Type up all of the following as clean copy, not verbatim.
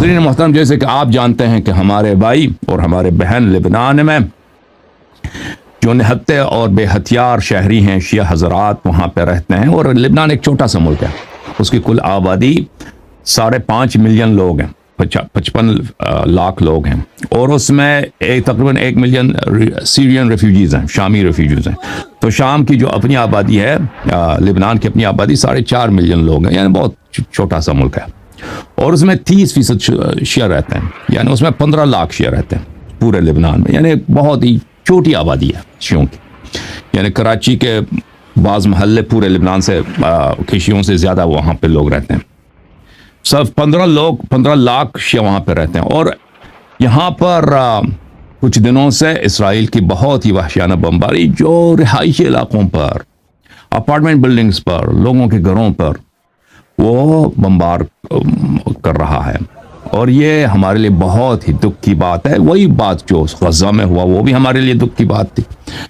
ناظرین محترم، جیسے کہ آپ جانتے ہیں کہ ہمارے بھائی اور ہمارے بہن لبنان میں جو نہتے اور بے ہتھیار شہری ہیں، شیعہ حضرات وہاں پہ رہتے ہیں، اور لبنان ایک چھوٹا سا ملک ہے، اس کی کل آبادی 5.5 ملین لوگ ہیں، 55 لاکھ لوگ ہیں، اور اس میں تقریباً 1 ملین سیرین ریفیوجیز ہیں، شامی ریفیوجیز ہیں۔ تو شام کی جو اپنی آبادی ہے، لبنان کی اپنی آبادی 4.5 ملین لوگ ہیں، یعنی بہت چھوٹا سا ملک ہے، اور اس میں 30% شیعہ رہتے ہیں، یعنی اس میں 15 لاکھ شیعہ رہتے ہیں پورے لبنان میں، یعنی بہت ہی چھوٹی آبادی ہے شیعوں کی، یعنی کراچی کے بعض محلے پورے لبنان سے شیعوں سے زیادہ وہاں پہ لوگ رہتے ہیں۔ صرف 15 لاکھ شیعہ وہاں پہ رہتے ہیں، اور یہاں پر کچھ دنوں سے اسرائیل کی بہت ہی وحشیانہ بمباری جو رہائشی علاقوں پر، اپارٹمنٹ بلڈنگز پر، لوگوں کے گھروں پر وہ بمبار کر رہا ہے، اور یہ ہمارے لیے بہت ہی دکھ کی بات ہے۔ وہی بات جو غزہ میں ہوا وہ بھی ہمارے لیے دکھ کی بات تھی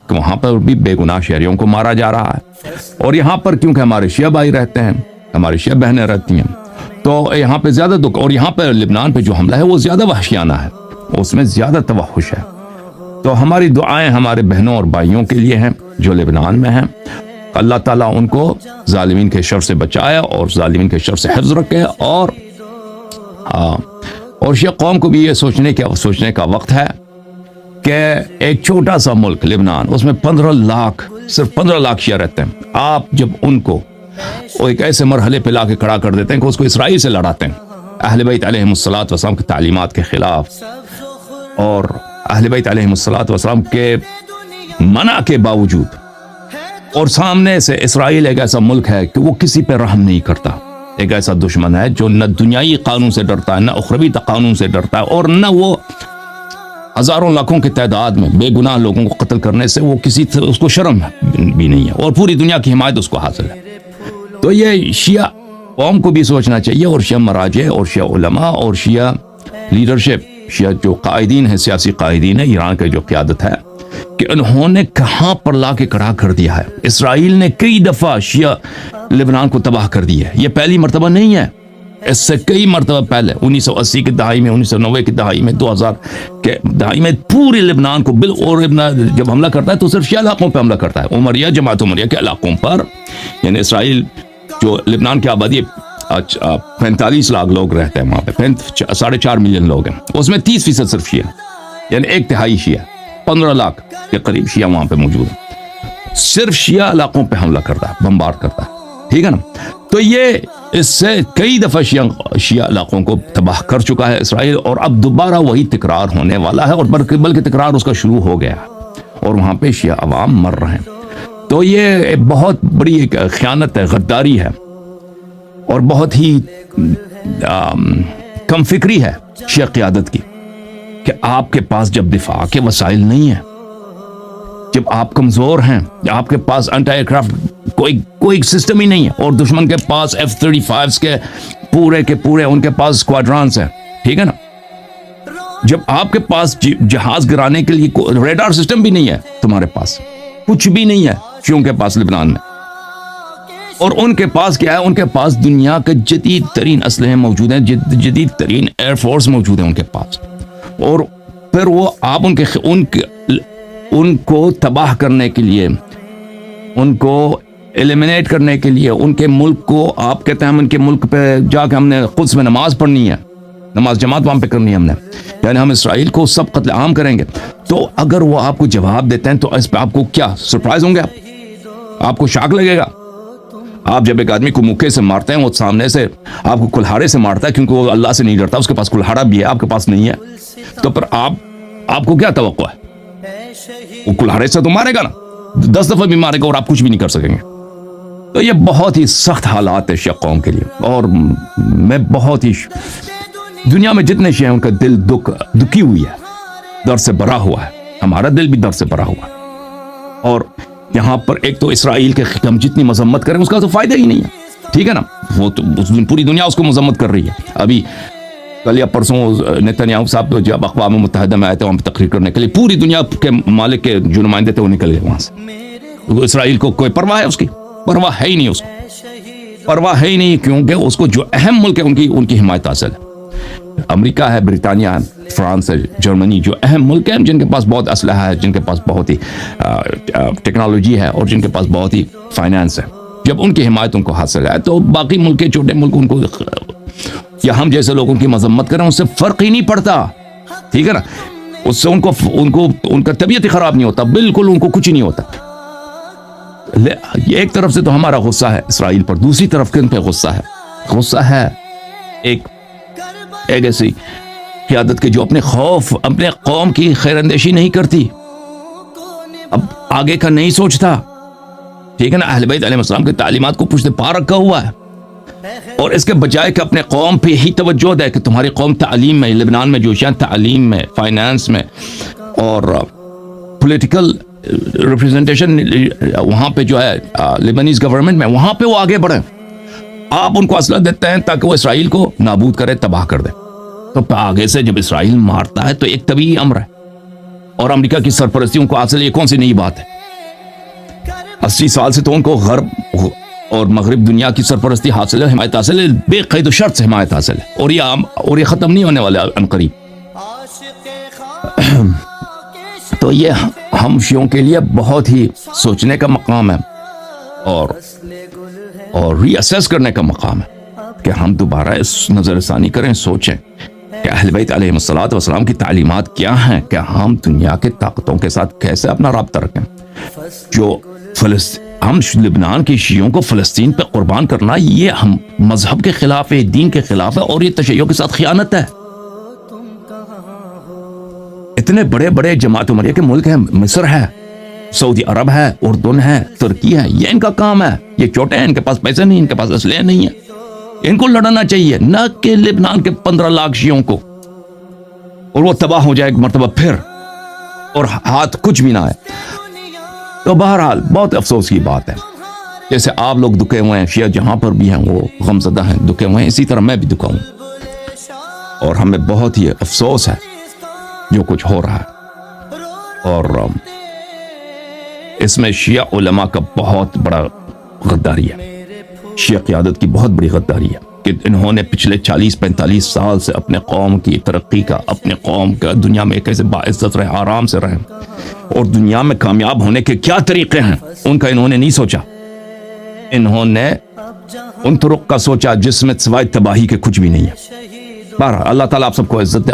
کہ وہاں پر بھی بے گناہ شہریوں کو مارا جا رہا ہے، اور یہاں پر کیونکہ ہمارے شیعہ بھائی رہتے ہیں، ہماری شیعہ بہنیں رہتی ہیں، تو یہاں پہ زیادہ دکھ، اور یہاں پہ لبنان پہ جو حملہ ہے وہ زیادہ وحشیانہ ہے، اس میں زیادہ توحش ہے۔ تو ہماری دعائیں ہمارے بہنوں اور بھائیوں کے لیے ہیں جو لبنان میں ہیں، اللہ تعالیٰ ان کو ظالمین کے شر سے بچائے اور ظالمین کے شر سے حفظ رکھے، اور شیعہ قوم کو بھی یہ سوچنے کا وقت ہے کہ ایک چھوٹا سا ملک لبنان، اس میں 15 لاکھ، صرف 15 لاکھ شیعہ رہتے ہیں۔ آپ جب ان کو ایک ایسے مرحلے پہ لا کے کھڑا کر دیتے ہیں کہ اس کو اسرائیل سے لڑاتے ہیں، اہل بیت علیہم الصلوۃ والسلام کی تعلیمات کے خلاف، اور اہل بیت علیہم الصلوۃ والسلام کے منع کے باوجود، اور سامنے سے اسرائیل ایک ایسا ملک ہے کہ وہ کسی پہ رحم نہیں کرتا، ایک ایسا دشمن ہے جو نہ دنیائی قانون سے ڈرتا ہے، نہ اخروی قانون سے ڈرتا ہے، اور نہ وہ ہزاروں لاکھوں کی تعداد میں بے گناہ لوگوں کو قتل کرنے سے وہ اس کو شرم بھی نہیں ہے، اور پوری دنیا کی حمایت اس کو حاصل ہے۔ تو یہ شیعہ قوم کو بھی سوچنا چاہیے، اور شیعہ مراجع اور شیعہ علماء اور شیعہ لیڈرشپ، شیعہ جو قائدین ہیں، سیاسی قائدین ہیں، ایران کے جو قیادت ہے، کہ انہوں نے کہاں پر لا کے کھڑا کر دیا ہے۔ اسرائیل نے کئی دفعہ شیعہ لبنان کو تباہ کر دی ہے، یہ پہلی مرتبہ نہیں ہے، اس سے کئی مرتبہ پہلے 1980 کی دہائی میں، 1990 کی دہائی میں، 2000 کے دہائی میں پورے لبنان کو اور جب حملہ کرتا ہے تو صرف شیعہ علاقوں پہ حملہ کرتا ہے، عمریہ، جماعت عمریہ کے علاقوں پر، یعنی اسرائیل جو لبنان کی آبادی 45 لاکھ لوگ رہتے ہیں وہاں پہ، 4.5 ملین لوگ ہیں، اس میں 30% صرف شیعہ، یعنی 1/3 شیعہ، 15 لاکھ کے قریب شیعہ وہاں پہ موجود ہیں، صرف شیعہ علاقوں پہ حملہ کرتا ہے، بمبار کرتا ہے، ٹھیک ہے نا۔ تو یہ اس سے کئی دفعہ شیعہ علاقوں کو تباہ کر چکا ہے اسرائیل، اور اب دوبارہ وہی تکرار ہونے والا ہے، اور بلکہ تکرار اس کا شروع ہو گیا ہے، اور وہاں پہ شیعہ عوام مر رہے ہیں۔ تو یہ بہت بڑی ایک خیانت ہے، غداری ہے، اور بہت ہی کم فکری ہے شیعہ قیادت کی، کہ آپ کے پاس جب دفاع کے وسائل نہیں ہیں، جب آپ کمزور ہیں، آپ کے پاس اینٹی ایئر کرافٹ کوئی سسٹم ہی نہیں ہے، اور دشمن کے پاس F-35 کے پورے ان کے پاس اسکواڈرانس ہیں، ٹھیک ہے نا، جب آپ کے پاس جہاز گرانے کے لیے ریڈار سسٹم بھی نہیں ہے، تمہارے پاس کچھ بھی نہیں ہے شیعوں کے پاس لبنان میں، اور ان کے پاس کیا ہے؟ ان کے پاس دنیا کے جدید ترین اسلحے موجود ہیں، جدید ترین ایئر فورس موجود ہے ان کے پاس، اور پھر وہ آپ ان کو تباہ کرنے کے لیے، ان کو ایلیمنیٹ کرنے کے لیے، ان کے ملک کو، آپ کہتے ہیں ہم ان کے ملک پہ جا کے ہم نے قدس میں نماز پڑھنی ہے، نماز جماعت وہاں پہ کرنی ہے ہم نے، یعنی ہم اسرائیل کو سب قتل عام کریں گے۔ تو اگر وہ آپ کو جواب دیتے ہیں تو اس پہ آپ کو کیا سرپرائز ہوں گے؟ آپ کو شاک لگے گا؟ آپ جب ایک آدمی کو مکے سے مارتے ہیں، وہ سامنے سے آپ کو کلہاڑے سے مارتا ہے، کیونکہ وہ اللہ سے نہیں ڈرتا، اس کے پاس کلہاڑا بھی ہے، آپ کے پاس نہیں ہے، تو پھر آپ کو کیا توقع ہے؟ وہ کلہاڑے سے تو مارے گا نا، 10 دفعہ بھی مارے گا، اور آپ کچھ بھی نہیں کر سکیں گے۔ تو یہ بہت ہی سخت حالات ہے شیعہ قوم کے لیے، اور میں بہت ہی دنیا میں جتنے شیعہ ہیں ان کا دل دکھی ہوئی ہے، درد سے بھرا ہوا ہے، ہمارا دل بھی درد سے بھرا ہوا ہے، اور یہاں پر ایک تو اسرائیل کے ہم جتنی مذمت کریں اس کا تو فائدہ ہی نہیں ہے، ٹھیک ہے نا، وہ تو پوری دنیا اس کو مذمت کر رہی ہے۔ ابھی کل یا پرسوں نیتنیاہو صاحب جب اقوام متحدہ میں آئے تھے وہاں پہ تقریر کرنے کے لیے، پوری دنیا کے ممالک کے جو نمائندے تھے وہ نکل گئے وہاں سے۔ اسرائیل کو کوئی پرواہ ہے؟ اس کی پرواہ ہے ہی نہیں، اس کو پرواہ ہے ہی نہیں، کیونکہ اس کو جو اہم ملک ہے ان کی حمایت حاصل ہے۔ امریکہ ہے, برطانیہ ہے, فرانس ہے, جرمنی, جو اہم ملک ہیں جن کے پاس بہت اسلحہ ہے, جن کے پاس بہت ہی ٹیکنالوجی ہے اور جن کے پاس بہت ہی فائنانس ہے, جب ان کی حمایت ان کو حاصل ہے تو باقی ملک کے چھوٹے ملک ان کو یا ہم جیسے لوگوں کی مذمت کریں اس سے فرق ہی نہیں پڑتا. ٹھیک ہے نا, اس سے ان کا طبیعت ہی خراب نہیں ہوتا, بالکل ان کو کچھ نہیں ہوتا. ایک طرف سے تو ہمارا غصہ ہے اسرائیل پر, دوسری طرف کن پہ غصہ ہے ایک ایسی قیادت کے جو اپنے قوم کی خیر اندیشی نہیں کرتی, اب آگے کا نہیں سوچتا. ٹھیک ہے نا, اہل بیت علیہ السلام کی تعلیمات کو پشت پا رکھا ہوا ہے, اور اس کے بجائے کہ اپنے قوم پہ ہی توجہ دے کہ تمہاری قوم تعلیم میں, لبنان میں جو شان تعلیم میں, فائنانس میں اور پولیٹیکل ریپرزنٹیشن وہاں پہ جو ہے لیبنیز گورنمنٹ میں, وہاں پہ وہ آگے بڑھیں. آپ ان کو اسلحہ دیتے ہیں تاکہ وہ اسرائیل کو نابود کرے, تباہ کر دے. تو آگے سے جب اسرائیل مارتا ہے تو ایک طبیعی امر ہے, اور امریکہ کی سرپرستی ان کو حاصل, یہ کون سی نئی بات ہے. 80 سال سے تو ان کو غرب اور مغرب دنیا کی سرپرستی حاصل ہے, حمایت حاصل ہے, بے قید و شرط سے حمایت حاصل ہے, اور یہ ختم نہیں ہونے والا عنقریب. تو یہ ہم شیعوں کے لیے بہت ہی سوچنے کا مقام ہے اور ری اسیس کرنے کا مقام ہے کہ ہم دوبارہ اس نظر ثانی کریں, سوچیں کہ اہل بیت علیہ السلام کی تعلیمات کیا ہیں, کہ ہم دنیا کے طاقتوں کے ساتھ کیسے اپنا رابطہ رکھیں. جو ہم لبنان کے شیعوں کو فلسطین پہ قربان کرنا, یہ ہم مذہب کے خلاف ہے, دین کے خلاف ہے, اور یہ تشیع کے ساتھ خیانت ہے. اتنے بڑے بڑے جماعت عمریہ کے ملک ہیں, مصر ہے, سعودی عرب ہے, اردن ہے, ترکی ہے, یہ ان کا کام ہے. یہ چھوٹے ہیں, ان کے پاس پیسے نہیں, ان کے پاس اسلحہ نہیں ہے, ان کو لڑنا چاہیے, نہ کہ لبنان کے 15 لاکھ شیعوں کو, اور وہ تباہ ہو جائے ایک مرتبہ پھر اور ہاتھ کچھ بھی نہ آئے. تو بہرحال بہت افسوس کی بات ہے, جیسے آپ لوگ دکھے ہوئے ہیں, شیعہ جہاں پر بھی ہیں وہ غمزدہ ہیں, دکھے ہوئے ہیں, اسی طرح میں بھی دکھا ہوں, اور ہمیں بہت ہی افسوس ہے جو کچھ ہو رہا ہے. اور اس میں شیعہ علماء کا بہت بڑا غداری ہے, شیعہ قیادت کی بہت بڑی غداری ہے کہ انہوں نے پچھلے 40-45 سال سے اپنے قوم کی ترقی کا, اپنے قوم کا دنیا میں کیسے باعزت رہے, آرام سے رہے, اور دنیا میں کامیاب ہونے کے کیا طریقے ہیں ان کا انہوں نے نہیں سوچا. انہوں نے ان طرق کا سوچا جس میں سوائے تباہی کے کچھ بھی نہیں ہے. بہرحال اللہ تعالیٰ آپ سب کو عزت دے.